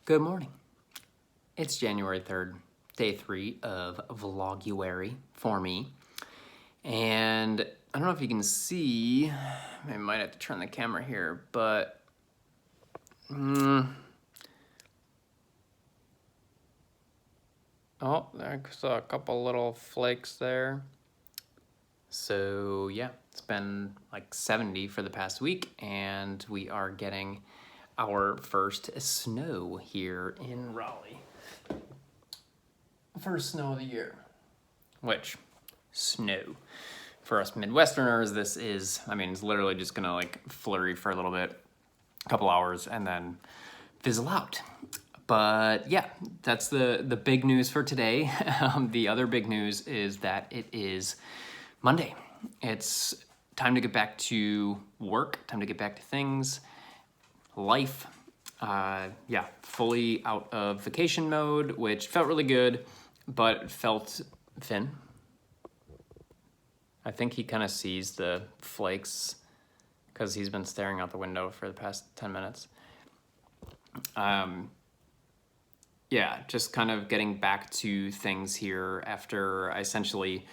Good morning. It's January 3rd, day 3 of Vloguary for me. And I don't know if you can see, I might have to turn the camera here, but oh, there's a couple little flakes there. So yeah, it's been like 70 for the past week, and we are getting our first snow here in Raleigh. First snow of the year. Which, snow. For us Midwesterners, this is, it's literally just gonna like flurry for a little bit, a couple hours, and then fizzle out. But yeah, that's the big news for today. The other big news is that it is Monday. It's time to get back to work, time to get back to things, life. Fully out of vacation mode, which felt really good, but felt Finn. I think he kind of sees the flakes because he's been staring out the window for the past 10 minutes. Just kind of getting back to things here after I essentially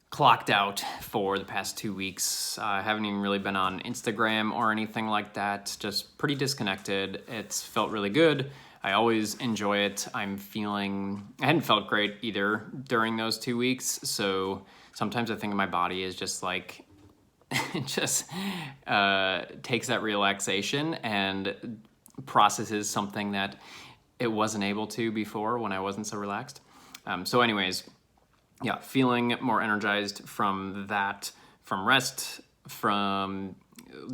clocked out for the past 2 weeks. I haven't even really been on Instagram or anything like that, just pretty disconnected. It's felt really good. I always enjoy it. I hadn't felt great either during those 2 weeks, so sometimes I think my body is just like, it just takes that relaxation and processes something that it wasn't able to before when I wasn't so relaxed. Feeling more energized from that, from rest, from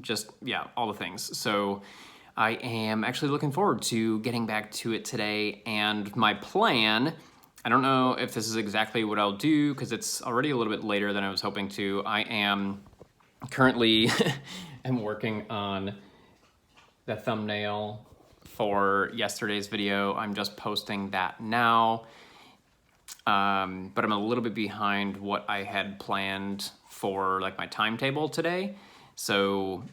just, all the things. So I am actually looking forward to getting back to it today. And my plan, I don't know if this is exactly what I'll do because it's already a little bit later than I was hoping to. I am currently working on the thumbnail for yesterday's video. I'm just posting that now. But I'm a little bit behind what I had planned for like my timetable today. So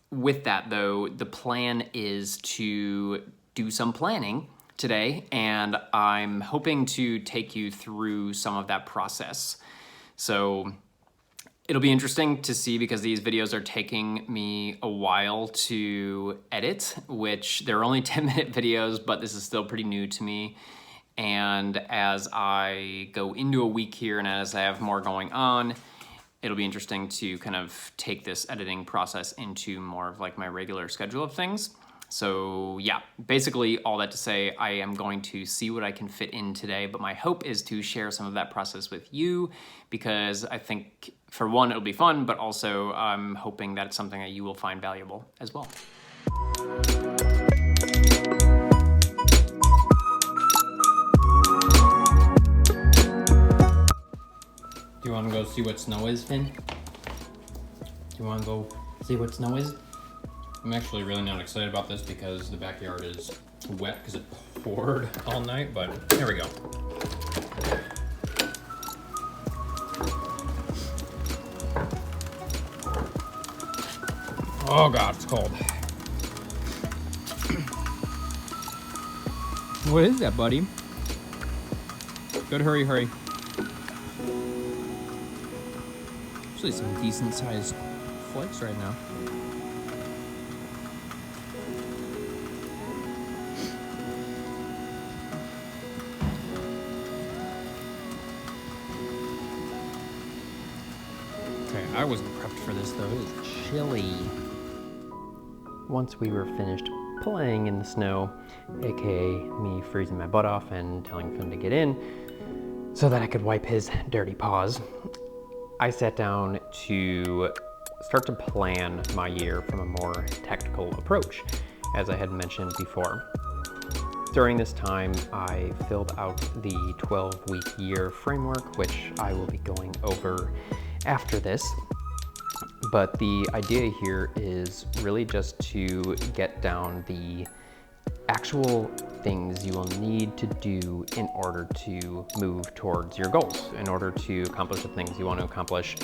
with that though, the plan is to do some planning today, and I'm hoping to take you through some of that process. So it'll be interesting to see because these videos are taking me a while to edit, which they're only 10-minute videos, but this is still pretty new to me. And as I go into a week here and as I have more going on, it'll be interesting to kind of take this editing process into more of like my regular schedule of things. So yeah, basically all that to say, I am going to see what I can fit in today, but my hope is to share some of that process with you because I think for one, it'll be fun, but also I'm hoping that it's something that you will find valuable as well. Do you want to go see what snow is, Finn? Do you want to go see what snow is? I'm actually really not excited about this because the backyard is wet because it poured all night, but here we go. Oh God, it's cold. What is that, buddy? Good, hurry. Actually some decent sized flakes right now. Okay, I wasn't prepped for this though. It was chilly. Once we were finished playing in the snow, aka me freezing my butt off and telling Finn to get in so that I could wipe his dirty paws, I sat down to start to plan my year from a more tactical approach, as I had mentioned before. During this time, I filled out the 12-week year framework, which I will be going over after this. But the idea here is really just to get down the actual things you will need to do in order to move towards your goals, in order to accomplish the things you want to accomplish,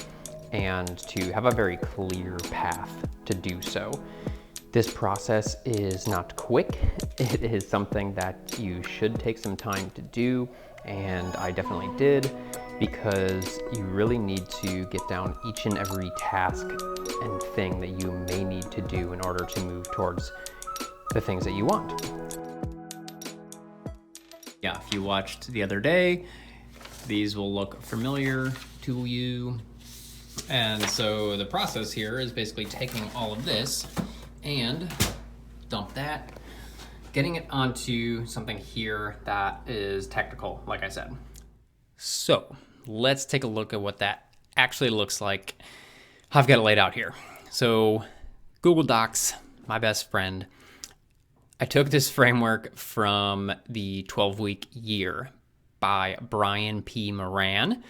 and to have a very clear path to do so. This process is not quick. It is something that you should take some time to do, and I definitely did, because you really need to get down each and every task and thing that you may need to do in order to move towards the things that you want. Yeah, if you watched the other day, these will look familiar to you. And so the process here is basically taking all of this and dump that, getting it onto something here that is tactical, like I said. So let's take a look at what that actually looks like. I've got it laid out here. So Google Docs, my best friend. I took this framework from the 12-week year by Brian P. Moran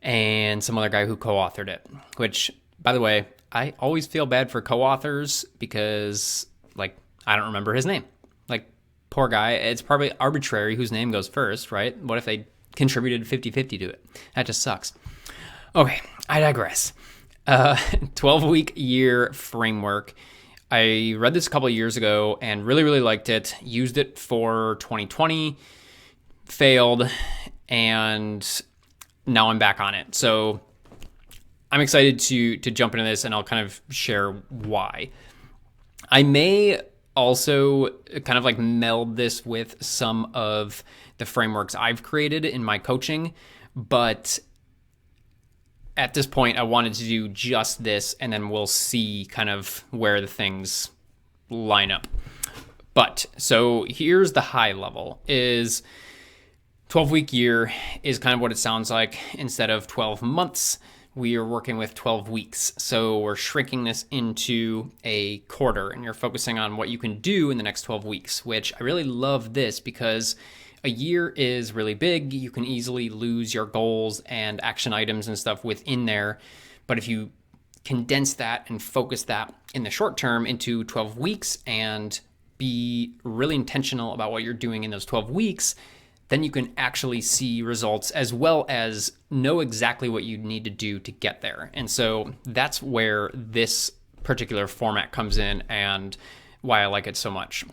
and some other guy who co-authored it, which, by the way, I always feel bad for co-authors because, I don't remember his name. Poor guy. It's probably arbitrary whose name goes first, right? What if they contributed 50-50 to it? That just sucks. Okay, I digress. 12-week year framework. I read this a couple of years ago and really, really liked it. Used it for 2020, failed, and now I'm back on it. So I'm excited to jump into this, and I'll kind of share why. I may also kind of meld this with some of the frameworks I've created in my coaching, but at this point I wanted to do just this, and then we'll see kind of where the things line up. But so here's the high level is 12-week year is kind of what it sounds like. Instead of 12 months, we are working with 12 weeks. So we're shrinking this into a quarter, and you're focusing on what you can do in the next 12 weeks, which I really love this because a year is really big. You can easily lose your goals and action items and stuff within there. But if you condense that and focus that in the short term into 12 weeks and be really intentional about what you're doing in those 12 weeks, then you can actually see results as well as know exactly what you need to do to get there. And so that's where this particular format comes in and why I like it so much.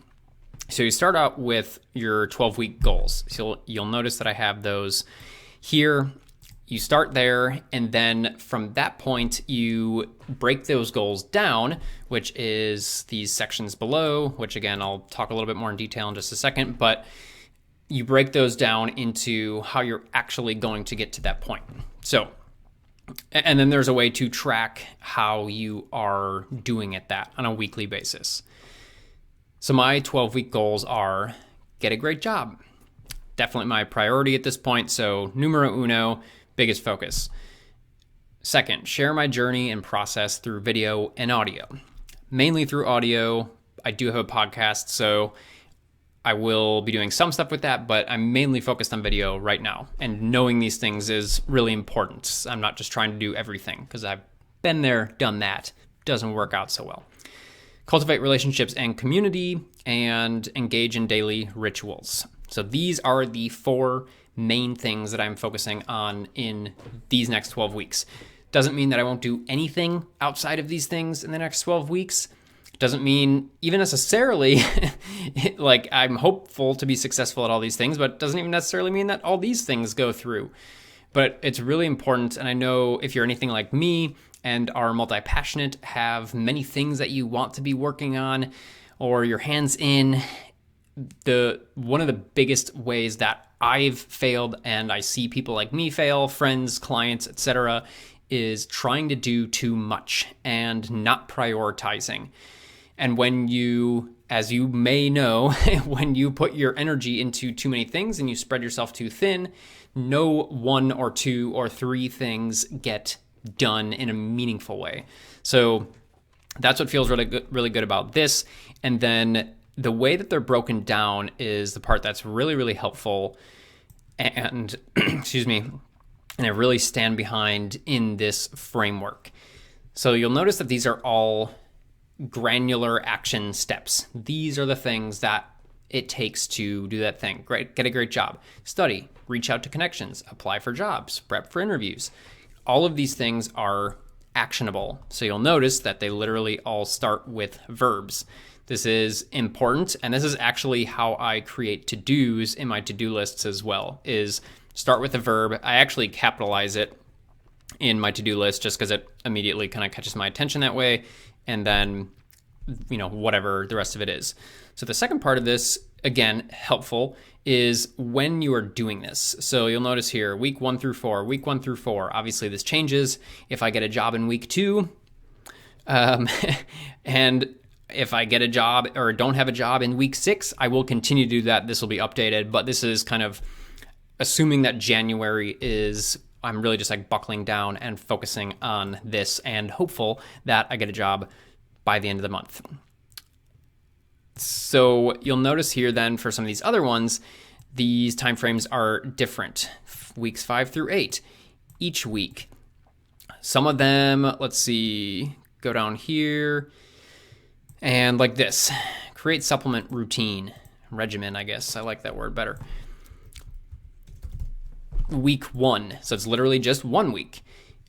So you start out with your 12-week goals. So you'll notice that I have those here. You start there, and then from that point, you break those goals down, which is these sections below, which again, I'll talk a little bit more in detail in just a second, but you break those down into how you're actually going to get to that point. So, and then there's a way to track how you are doing at that on a weekly basis. So my 12-week goals are get a great job. Definitely my priority at this point. So numero uno, biggest focus. Second, share my journey and process through video and audio. Mainly through audio. I do have a podcast, so I will be doing some stuff with that, but I'm mainly focused on video right now. And knowing these things is really important. I'm not just trying to do everything because I've been there, done that. Doesn't work out so well. Cultivate relationships and community, and engage in daily rituals. So these are the 4 main things that I'm focusing on in these next 12 weeks. Doesn't mean that I won't do anything outside of these things in the next 12 weeks. Doesn't mean even necessarily I'm hopeful to be successful at all these things, but doesn't even necessarily mean that all these things go through. But it's really important, and I know if you're anything like me and are multi-passionate, have many things that you want to be working on, or your hands in, one of the biggest ways that I've failed, and I see people like me fail, friends, clients, etc., is trying to do too much and not prioritizing. And when you, as you may know, when you put your energy into too many things and you spread yourself too thin, no 1 or 2 or 3 things get done in a meaningful way. So that's what feels really good about this. And then the way that they're broken down is the part that's really, really helpful. And excuse me, and I really stand behind in this framework. So you'll notice that these are all granular action steps. These are the things that it takes to do that thing. Great, get a great job. Study, reach out to connections, apply for jobs, prep for interviews. All of these things are actionable. So you'll notice that they literally all start with verbs. This is important, and this is actually how I create to-dos in my to-do lists as well, is start with a verb. I actually capitalize it in my to-do list just because it immediately kind of catches my attention that way, and then, whatever the rest of it is. So the second part of this, again, helpful, is when you are doing this. So you'll notice here, week 1 through 4. Obviously this changes if I get a job in week 2, and if I get a job or don't have a job in week 6, I will continue to do that. This will be updated, but this is kind of assuming that January is, I'm really just like buckling down and focusing on this and hopeful that I get a job by the end of the month. So you'll notice here then for some of these other ones, these timeframes are different. Weeks 5 through 8, each week. Some of them, let's see, go down here. And like this, create supplement routine, regimen, I guess. I like that word better. Week 1, so it's literally just 1 week.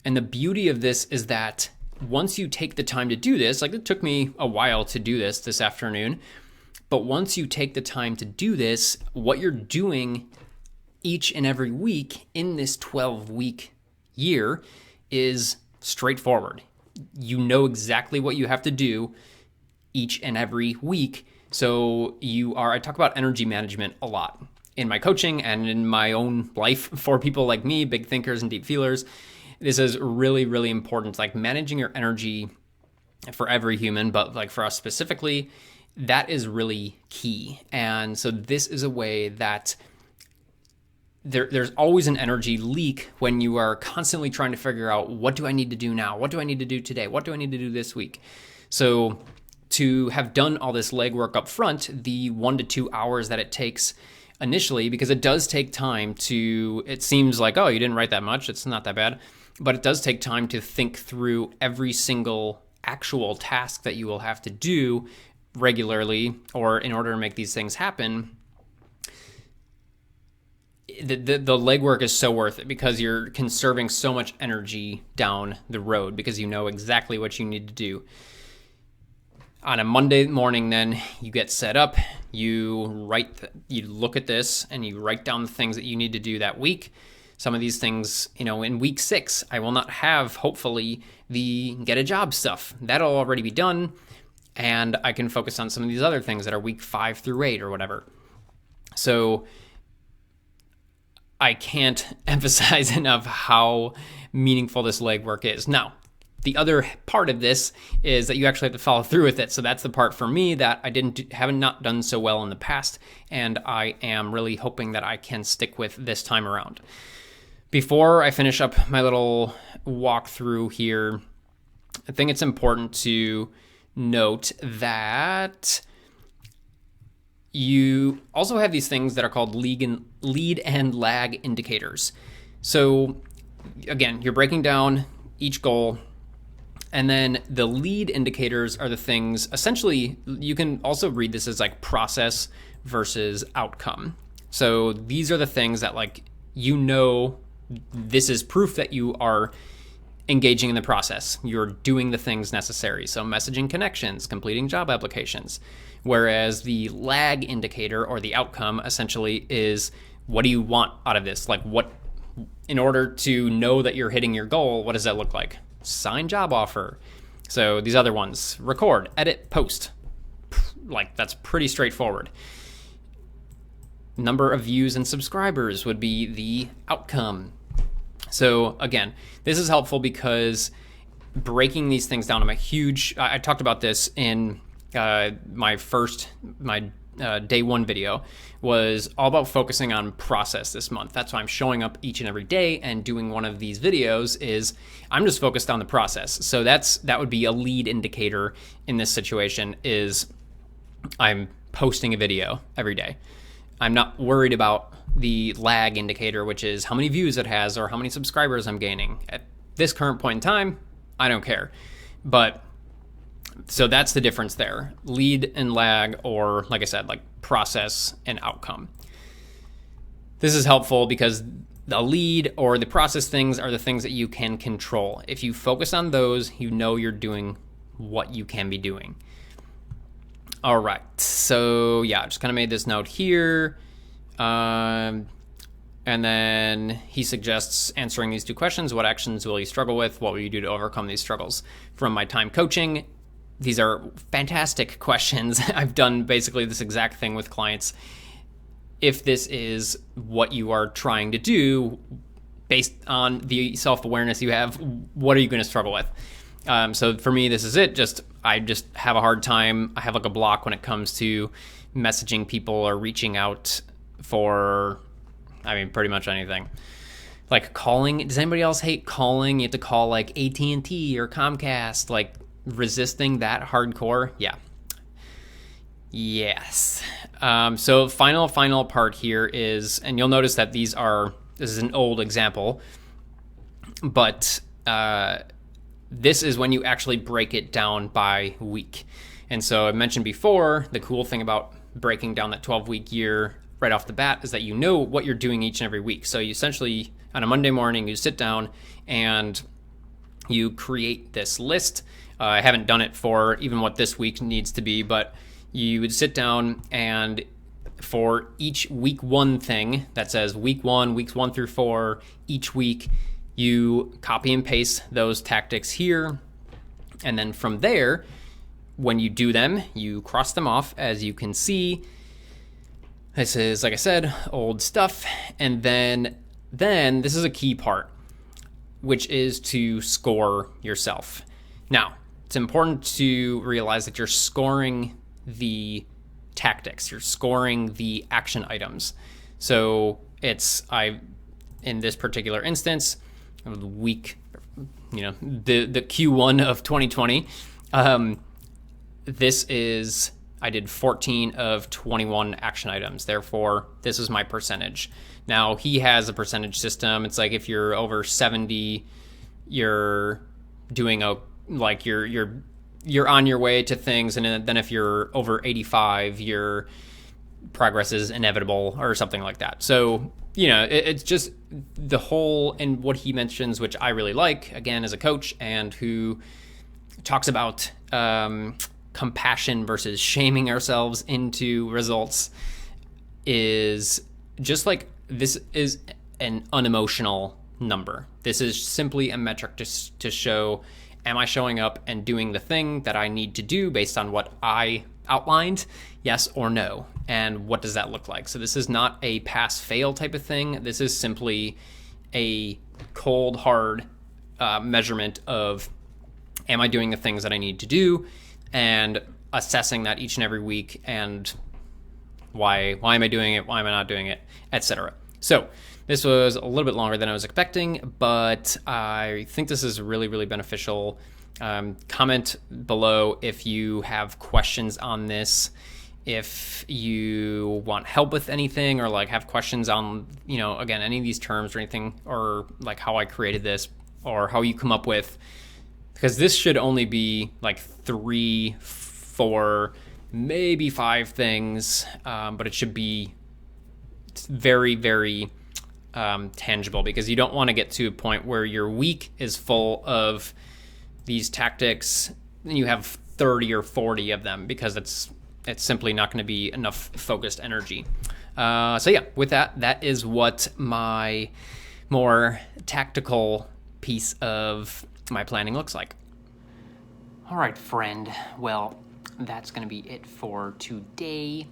And the beauty of this is that once you take the time to do this, like it took me a while to do this afternoon, but once you take the time to do this, what you're doing each and every week in this 12-week year is straightforward. You know exactly what you have to do each and every week. So I talk about energy management a lot in my coaching and in my own life for people like me, big thinkers and deep feelers. This is really, really important. Like managing your energy for every human, but like for us specifically, that is really key. And so this is a way that there's always an energy leak when you are constantly trying to figure out, what do I need to do now? What do I need to do today? What do I need to do this week? So to have done all this legwork up front, the 1 to 2 hours that it takes initially, because it does take time it seems like, oh, you didn't write that much, it's not that bad, but it does take time to think through every single actual task that you will have to do regularly, or in order to make these things happen. The legwork is so worth it because you're conserving so much energy down the road because you know exactly what you need to do. On a Monday morning, then you get set up, you look at this and you write down the things that you need to do that week. Some of these things, in week 6, I will not have, hopefully, the get a job stuff. That'll already be done. And I can focus on some of these other things that are week 5 through 8 or whatever. So I can't emphasize enough how meaningful this legwork is. Now, the other part of this is that you actually have to follow through with it. So that's the part for me that I haven't not done so well in the past, and I am really hoping that I can stick with this time around. Before I finish up my little walkthrough here, I think it's important to note that you also have these things that are called lead and lag indicators. So again, you're breaking down each goal. And then the lead indicators are the things, essentially, you can also read this as like process versus outcome. So these are the things that this is proof that you are engaging in the process. You're doing the things necessary. So messaging connections, completing job applications. Whereas the lag indicator or the outcome essentially is, what do you want out of this? Like in order to know that you're hitting your goal, what does that look like? Sign job offer. So these other ones, record, edit, post. Like that's pretty straightforward. Number of views and subscribers would be the outcome. So again, this is helpful because breaking these things down, I talked about this in my day 1 video, was all about focusing on process this month. That's why I'm showing up each and every day and doing one of these videos is I'm just focused on the process. So that would be a lead indicator in this situation is I'm posting a video every day. I'm not worried about the lag indicator, which is how many views it has or how many subscribers I'm gaining. At this current point in time, I don't care. But so that's the difference there. Lead and lag, or like I said, like process and outcome. This is helpful because The lead or the process things are the things that you can control. If you focus on those, you know you're doing what you can be doing. All right, so yeah, just kind of made this note here. And then he suggests answering these 2 questions. What actions will you struggle with? What will you do to overcome these struggles? From my time coaching, these are fantastic questions. I've done basically this exact thing with clients. If this is what you are trying to do based on the self-awareness you have, what are you going to struggle with? So for me, this is it. I just have a hard time. I have like a block when it comes to messaging people or reaching out for, pretty much anything. Like calling. Does anybody else hate calling? You have to call like AT&T or Comcast, like resisting that hardcore. Yeah. Yes. So final part here is, and you'll notice that this is an old example, but this is when you actually break it down by week. And so I mentioned before, the cool thing about breaking down that 12-week year right off the bat is that you know what you're doing each and every week. So you essentially, on a Monday morning, you sit down and you create this list. I haven't done it for even what this week needs to be, but you would sit down and for each week 1 thing that says week 1, weeks 1 through 4, each week, you copy and paste those tactics here. And then from there, when you do them, you cross them off. As you can see, this is, like I said, old stuff. And then this is a key part, which is to score yourself. Now, it's important to realize that you're scoring the tactics, you're scoring the action items. So in this particular instance, the week, the Q1 of 2020, I did 14 of 21 action items. Therefore, this is my percentage. Now, he has a percentage system. It's like if you're over 70, you're doing you're on your way to things, and then if you're over 85, your progress is inevitable or something like that. So, it's just the whole, and what he mentions, which I really like, again, as a coach, and who talks about compassion versus shaming ourselves into results, is just like, this is an unemotional number. This is simply a metric to show, am I showing up and doing the thing that I need to do based on what I outlined? Yes or no? And what does that look like? So this is not a pass-fail type of thing. This is simply a cold, hard measurement of, am I doing the things that I need to do? And assessing that each and every week, and why am I doing it? Why am I not doing it? Etc. So this was a little bit longer than I was expecting, but I think this is really, really beneficial. Comment below if you have questions on this, if you want help with anything, or like have questions on, again, any of these terms or anything, or like how I created this, or how you come up with, because this should only be like 3, 4, maybe 5 things, but it should be very, very tangible, because you don't want to get to a point where your week is full of these tactics and you have 30 or 40 of them, because it's simply not going to be enough focused energy. So yeah, with that is what my more tactical piece of my planning looks like. All right, friend. Well, that's going to be it for today.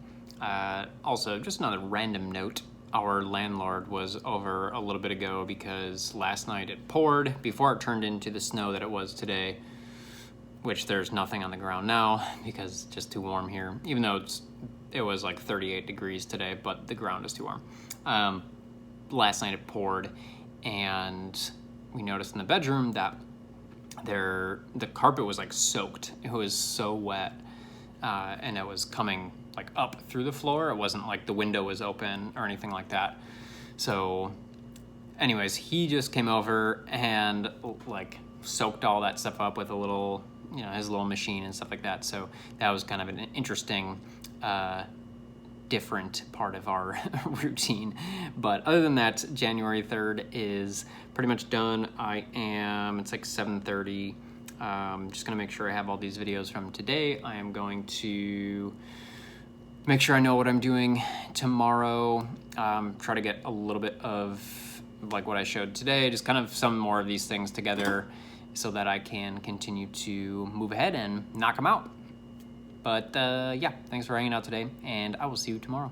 Also, just another random note. Our landlord was over a little bit ago because last night it poured before it turned into the snow that it was today, which there's nothing on the ground now because it's just too warm here, even though it was like 38 degrees today, but the ground is too warm. Last night it poured, and we noticed in the bedroom that the carpet was like soaked. It was so wet, and it was coming like up through the floor. It wasn't like the window was open or anything like that. So anyways, he just came over and like soaked all that stuff up with a little, his little machine and stuff like that. So that was kind of an interesting different part of our routine. But other than that, January 3rd is pretty much done. It's like 7:30. Just gonna make sure I have all these videos from today. I am going to make sure I know what I'm doing tomorrow. Try to get a little bit of like what I showed today, just kind of some more of these things together so that I can continue to move ahead and knock them out. But yeah, thanks for hanging out today, and I will see you tomorrow.